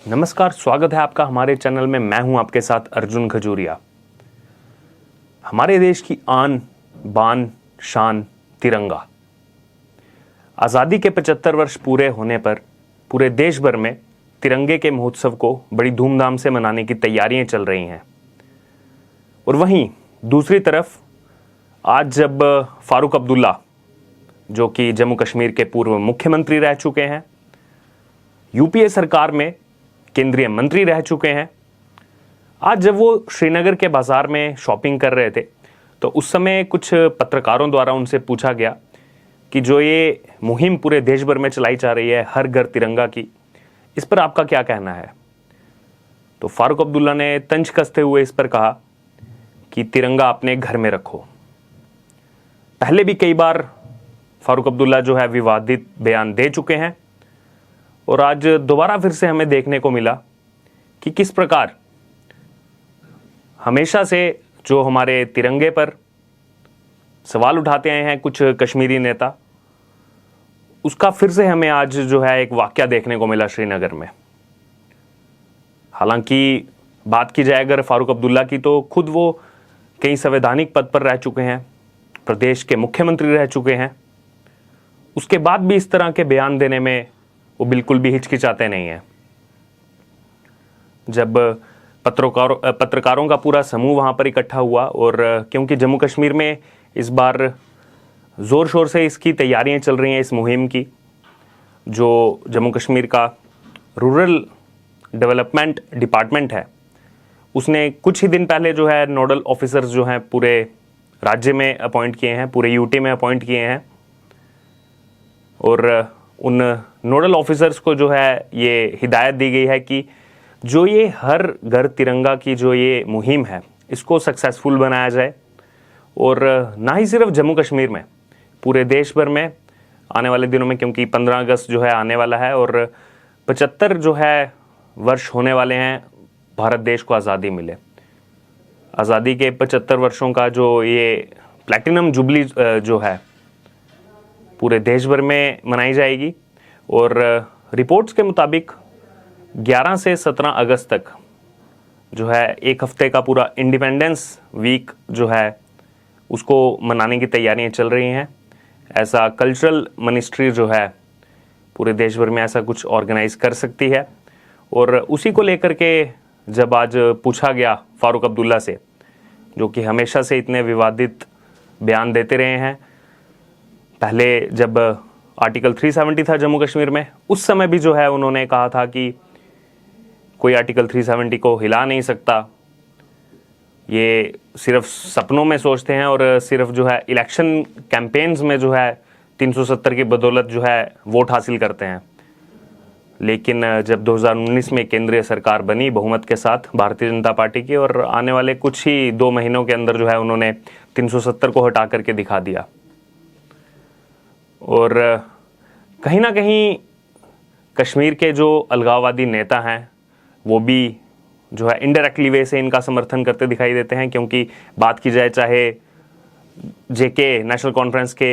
नमस्कार, स्वागत है आपका हमारे चैनल में। मैं हूं आपके साथ अर्जुन खजूरिया। हमारे देश की आन बान शान तिरंगा। आज़ादी के 75 वर्ष पूरे होने पर पूरे देश भर में तिरंगे के महोत्सव को बड़ी धूमधाम से मनाने की तैयारियां चल रही हैं। और वहीं दूसरी तरफ आज जब फारूक अब्दुल्ला, जो कि जम्मू कश्मीर के पूर्व मुख्यमंत्री रह चुके हैं, यूपीए सरकार में केंद्रीय मंत्री रह चुके हैं, आज जब वो श्रीनगर के बाजार में शॉपिंग कर रहे थे तो उस समय कुछ पत्रकारों द्वारा उनसे पूछा गया कि जो ये मुहिम पूरे देश भर में चलाई जा रही है हर घर तिरंगा की, इस पर आपका क्या कहना है। तो फारूक अब्दुल्ला ने तंज कसते हुए इस पर कहा कि तिरंगा अपने घर में रखो। पहले भी कई बार फारूक अब्दुल्ला जो है विवादित बयान दे चुके हैं और आज दोबारा फिर से हमें देखने को मिला कि किस प्रकार हमेशा से जो हमारे तिरंगे पर सवाल उठाते आए हैं कुछ कश्मीरी नेता, उसका फिर से हमें आज जो है एक वाकया देखने को मिला श्रीनगर में। हालांकि बात की जाए अगर फारूक अब्दुल्ला की, तो खुद वो कई संवैधानिक पद पर रह चुके हैं, प्रदेश के मुख्यमंत्री रह चुके हैं, उसके बाद भी इस तरह के बयान देने में वो बिल्कुल भी हिचकिचाते नहीं हैं। जब पत्रकारों का पूरा समूह वहां पर इकट्ठा हुआ और क्योंकि जम्मू कश्मीर में इस बार जोर शोर से इसकी तैयारियां चल रही हैं, इस मुहिम की, जो जम्मू कश्मीर का रूरल डेवलपमेंट डिपार्टमेंट है, उसने कुछ ही दिन पहले जो है नोडल ऑफिसर्स जो हैं पूरे राज्य में अपॉइंट किए हैं, पूरे यूटी में अपॉइंट किए हैं। और उन नोडल ऑफिसर्स को जो है ये हिदायत दी गई है कि जो ये हर घर तिरंगा की जो ये मुहिम है, इसको सक्सेसफुल बनाया जाए। और ना ही सिर्फ जम्मू कश्मीर में, पूरे देश भर में आने वाले दिनों में, क्योंकि 15 अगस्त जो है आने वाला है और 75 जो है वर्ष होने वाले हैं भारत देश को आज़ादी मिले। आज़ादी के 75 वर्षों का जो ये प्लैटिनम जुबली जो है पूरे देश भर में मनाई जाएगी। और रिपोर्ट्स के मुताबिक 11 से 17 अगस्त तक जो है एक हफ्ते का पूरा इंडिपेंडेंस वीक जो है उसको मनाने की तैयारियां चल रही हैं। ऐसा कल्चरल मिनिस्ट्री जो है पूरे देश भर में ऐसा कुछ ऑर्गेनाइज कर सकती है। और उसी को लेकर के जब आज पूछा गया फारूक अब्दुल्ला से, जो कि हमेशा से इतने विवादित बयान देते रहे हैं, पहले जब आर्टिकल 370 था जम्मू कश्मीर में, उस समय भी जो है उन्होंने कहा था कि कोई आर्टिकल 370 को हिला नहीं सकता, ये सिर्फ सपनों में सोचते हैं और सिर्फ जो है इलेक्शन कैंपेन्स में जो है 370 की बदौलत जो है वोट हासिल करते हैं। लेकिन जब 2019 में केंद्रीय सरकार बनी बहुमत के साथ भारतीय जनता पार्टी की, और आने वाले कुछ ही 2 महीनों के अंदर जो है उन्होंने 370 को हटा करके दिखा दिया। और कहीं ना कहीं कश्मीर के जो अलगाववादी नेता हैं वो भी जो है इनडायरेक्टली वे से इनका समर्थन करते दिखाई देते हैं। क्योंकि बात की जाए चाहे जेके नेशनल कॉन्फ्रेंस के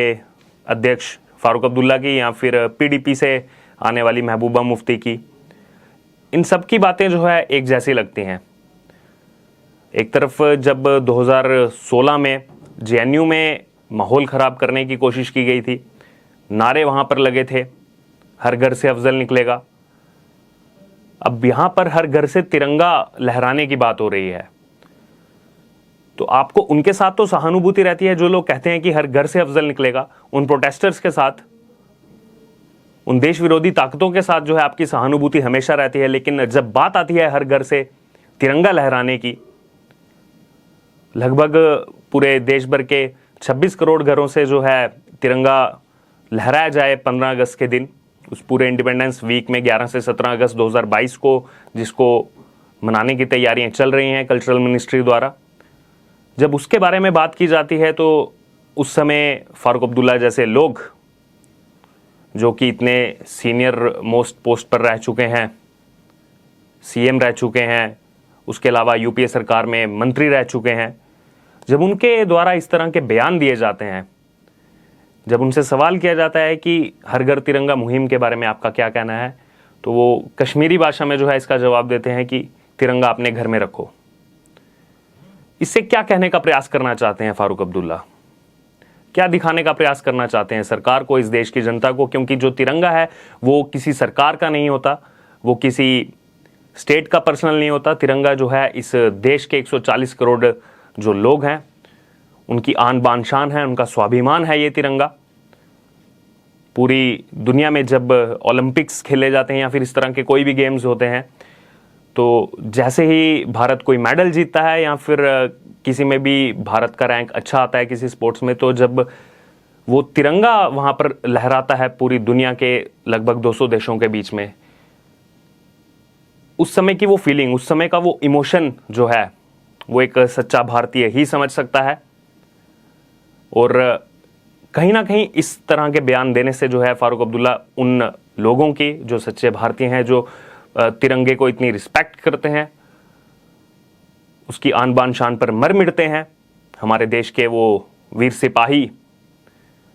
अध्यक्ष फारूक अब्दुल्ला की या फिर पीडीपी से आने वाली महबूबा मुफ्ती की, इन सब की बातें जो है एक जैसी लगती हैं। एक तरफ जब 2016 में जेएनयू में माहौल ख़राब करने की कोशिश की गई थी, नारे वहाँ पर लगे थे, हर घर से अफजल निकलेगा। अब यहाँ पर हर घर से तिरंगा लहराने की बात हो रही है, तो आपको उनके साथ तो सहानुभूति रहती है जो लोग कहते हैं कि हर घर से अफजल निकलेगा। उन प्रोटेस्टर्स के साथ, उन देश विरोधी ताकतों के साथ जो है आपकी सहानुभूति हमेशा रहती है। लेकिन जब बात आती है हर घर से तिरंगा लहराने की, लगभग पूरे देश भर के 26 करोड़ घरों से जो है तिरंगा लहराया जाए 15 अगस्त के दिन, उस पूरे इंडिपेंडेंस वीक में 11 से 17 अगस्त 2022 को, जिसको मनाने की तैयारियां चल रही हैं कल्चरल मिनिस्ट्री द्वारा, जब उसके बारे में बात की जाती है तो उस समय फारूक अब्दुल्ला जैसे लोग, जो कि इतने सीनियर मोस्ट पोस्ट पर रह चुके हैं, सीएम रह चुके हैं, उसके अलावा यूपीए सरकार में मंत्री रह चुके हैं, जब उनके द्वारा इस तरह के बयान दिए जाते हैं, जब उनसे सवाल किया जाता है कि हर घर तिरंगा मुहिम के बारे में आपका क्या कहना है, तो वो कश्मीरी भाषा में जो है इसका जवाब देते हैं कि तिरंगा अपने घर में रखो। इससे क्या कहने का प्रयास करना चाहते हैं फारूक अब्दुल्ला? क्या दिखाने का प्रयास करना चाहते हैं सरकार को, इस देश की जनता को? क्योंकि जो तिरंगा है वो किसी सरकार का नहीं होता, वो किसी स्टेट का पर्सनल नहीं होता। तिरंगा जो है इस देश के 140 करोड़ जो लोग हैं उनकी आन बान शान है, उनका स्वाभिमान है ये तिरंगा। पूरी दुनिया में जब ओलंपिक्स खेले जाते हैं या फिर इस तरह के कोई भी गेम्स होते हैं, तो जैसे ही भारत कोई मेडल जीतता है या फिर किसी में भी भारत का रैंक अच्छा आता है किसी स्पोर्ट्स में, तो जब वो तिरंगा वहां पर लहराता है पूरी दुनिया के लगभग 200 देशों के बीच में, उस समय की वो फीलिंग, उस समय का वो इमोशन जो है वो एक सच्चा भारतीय ही समझ सकता है। और कहीं ना कहीं इस तरह के बयान देने से जो है फारूक अब्दुल्ला उन लोगों की जो सच्चे भारतीय हैं, जो तिरंगे को इतनी रिस्पेक्ट करते हैं, उसकी आन बान शान पर मर मिटते हैं, हमारे देश के वो वीर सिपाही,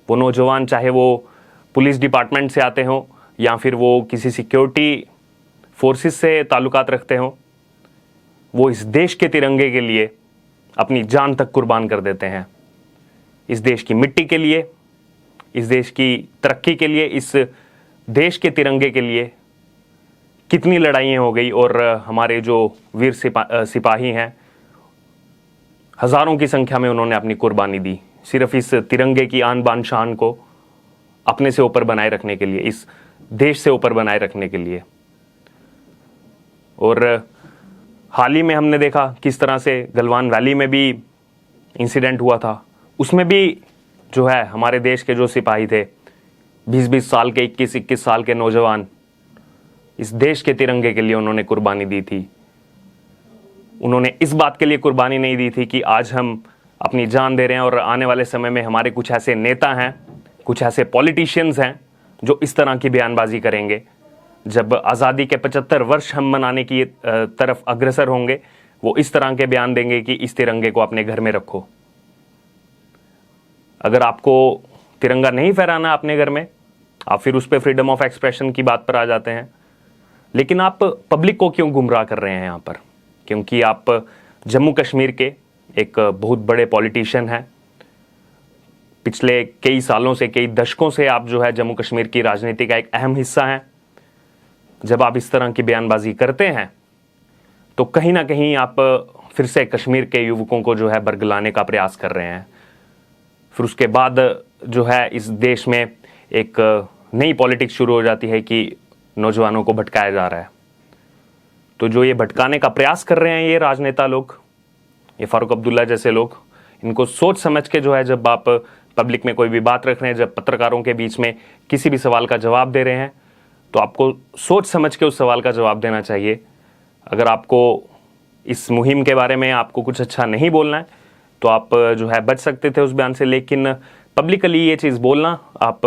वो नौजवान, चाहे वो पुलिस डिपार्टमेंट से आते हों या फिर वो किसी सिक्योरिटी फोर्सेस से ताल्लुकात रखते हों, वो इस देश के तिरंगे के लिए अपनी जान तक कुर्बान कर देते हैं। इस देश की मिट्टी के लिए, इस देश की तरक्की के लिए, इस देश के तिरंगे के लिए कितनी लड़ाइयाँ हो गई। और हमारे जो वीर सिपाही हैं, हजारों की संख्या में उन्होंने अपनी कुर्बानी दी सिर्फ इस तिरंगे की आन बान शान को अपने से ऊपर बनाए रखने के लिए, इस देश से ऊपर बनाए रखने के लिए। और हाल ही में हमने देखा किस तरह से गलवान वैली में भी इंसिडेंट हुआ था, उसमें भी जो है हमारे देश के जो सिपाही थे, 20-20 साल के, 21-21 साल के नौजवान, इस देश के तिरंगे के लिए उन्होंने कुर्बानी दी थी। उन्होंने इस बात के लिए कुर्बानी नहीं दी थी कि आज हम अपनी जान दे रहे हैं और आने वाले समय में हमारे कुछ ऐसे नेता हैं, कुछ ऐसे पॉलिटिशियंस हैं जो इस तरह की बयानबाजी करेंगे। जब आज़ादी के 75 वर्ष हम मनाने की तरफ अग्रसर होंगे, वो इस तरह के बयान देंगे कि इस तिरंगे को अपने घर में रखो। अगर आपको तिरंगा नहीं फहराना अपने घर में, आप फिर उस पर फ्रीडम ऑफ एक्सप्रेशन की बात पर आ जाते हैं। लेकिन आप पब्लिक को क्यों गुमराह कर रहे हैं यहाँ पर? क्योंकि आप जम्मू कश्मीर के एक बहुत बड़े पॉलिटिशियन हैं। पिछले कई सालों से, कई दशकों से आप जो है जम्मू कश्मीर की राजनीति का एक अहम हिस्सा हैं। जब आप इस तरह की बयानबाजी करते हैं तो कहीं ना कहीं आप फिर से कश्मीर के युवकों को जो है बरगलाने का प्रयास कर रहे हैं। फिर उसके बाद जो है इस देश में एक नई पॉलिटिक्स शुरू हो जाती है कि नौजवानों को भटकाया जा रहा है। तो जो ये भटकाने का प्रयास कर रहे हैं ये राजनेता लोग, ये फारूक अब्दुल्ला जैसे लोग, इनको सोच समझ के जो है जब आप पब्लिक में कोई भी बात रख रहे हैं, जब पत्रकारों के बीच में किसी भी सवाल का जवाब दे रहे हैं, तो आपको सोच समझ के उस सवाल का जवाब देना चाहिए। अगर आपको इस मुहिम के बारे में आपको कुछ अच्छा नहीं बोलना है तो आप जो है बच सकते थे उस बयान से। लेकिन पब्लिकली ये चीज़ बोलना, आप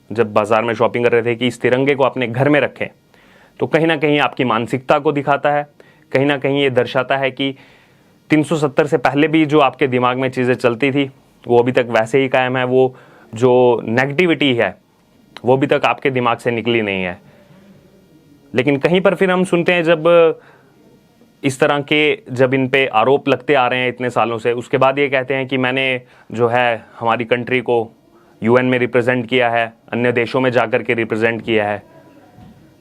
जब बाजार में शॉपिंग कर रहे थे कि इस तिरंगे को अपने घर में रखें, तो कहीं ना कहीं आपकी मानसिकता को दिखाता है। कहीं ना कहीं ये दर्शाता है कि 370 से पहले भी जो आपके दिमाग में चीज़ें चलती थी वो अभी तक वैसे ही कायम है। वो जो नेगेटिविटी है वो अभी तक आपके दिमाग से निकली नहीं है। लेकिन कहीं पर फिर हम सुनते हैं जब इस तरह के, जब इन पे आरोप लगते आ रहे हैं इतने सालों से, उसके बाद ये कहते हैं कि मैंने जो है हमारी कंट्री को यूएन में रिप्रेजेंट किया है, अन्य देशों में जाकर के रिप्रेजेंट किया है।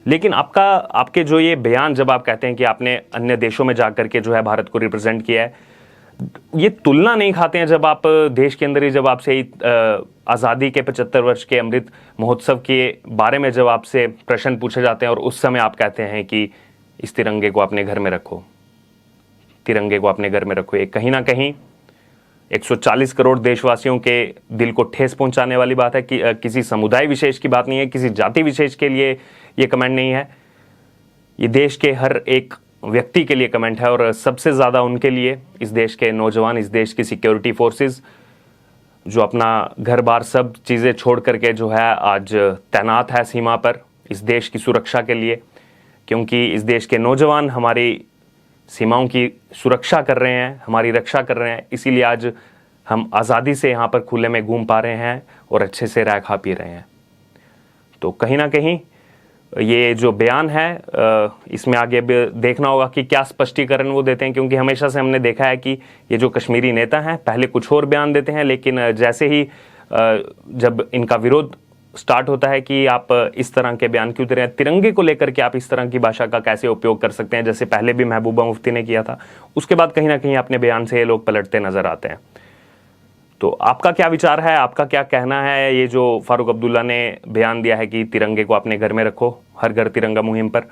लेकिन आपके जो ये बयान, जब आप कहते हैं कि आपने अन्य देशों में जाकर के जो है भारत को रिप्रेजेंट किया है, ये तुलना नहीं खाते हैं जब आप देश के अंदर ही, जब आपसे आज़ादी के 75 वर्ष के अमृत महोत्सव के बारे में जब आपसे प्रश्न पूछे जाते हैं और उस समय आप कहते हैं कि इस तिरंगे को अपने घर में रखो, तिरंगे को अपने घर में रखो। ये कहीं ना कहीं 140 करोड़ देशवासियों के दिल को ठेस पहुंचाने वाली बात है कि किसी समुदाय विशेष की बात नहीं है, किसी जाति विशेष के लिए ये कमेंट नहीं है, ये देश के हर एक व्यक्ति के लिए कमेंट है। और सबसे ज़्यादा उनके लिए, इस देश के नौजवान, इस देश की सिक्योरिटी फोर्सेस जो अपना घर बार सब चीज़ें छोड़ करके जो है आज तैनात है सीमा पर इस देश की सुरक्षा के लिए। क्योंकि इस देश के नौजवान हमारी सीमाओं की सुरक्षा कर रहे हैं, हमारी रक्षा कर रहे हैं, इसीलिए आज हम आज़ादी से यहाँ पर खुले में घूम पा रहे हैं और अच्छे से रह खा पी रहे हैं। तो कहीं ना कहीं ये जो बयान है इसमें आगे देखना होगा कि क्या स्पष्टीकरण वो देते हैं, क्योंकि हमेशा से हमने देखा है कि ये जो कश्मीरी नेता हैं पहले कुछ और बयान देते हैं, लेकिन जैसे ही जब इनका विरोध स्टार्ट होता है कि आप इस तरह के बयान क्यों दे रहे हैं, तिरंगे को लेकर के आप इस तरह की भाषा का कैसे उपयोग कर सकते हैं, जैसे पहले भी महबूबा मुफ्ती ने किया था, उसके बाद कहीं ना कहीं अपने बयान से ये लोग पलटते नजर आते हैं। तो आपका क्या विचार है, आपका क्या कहना है, ये जो फारूक अब्दुल्ला ने बयान दिया है कि तिरंगे को अपने घर में रखो, हर घर तिरंगा मुहिम पर,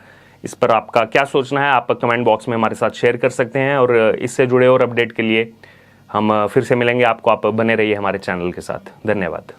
इस पर आपका क्या सोचना है? आप कमेंट बॉक्स में हमारे साथ शेयर कर सकते हैं, और इससे जुड़े और अपडेट के लिए हम फिर से मिलेंगे आपको। आप बने रहिए हमारे चैनल के साथ। धन्यवाद।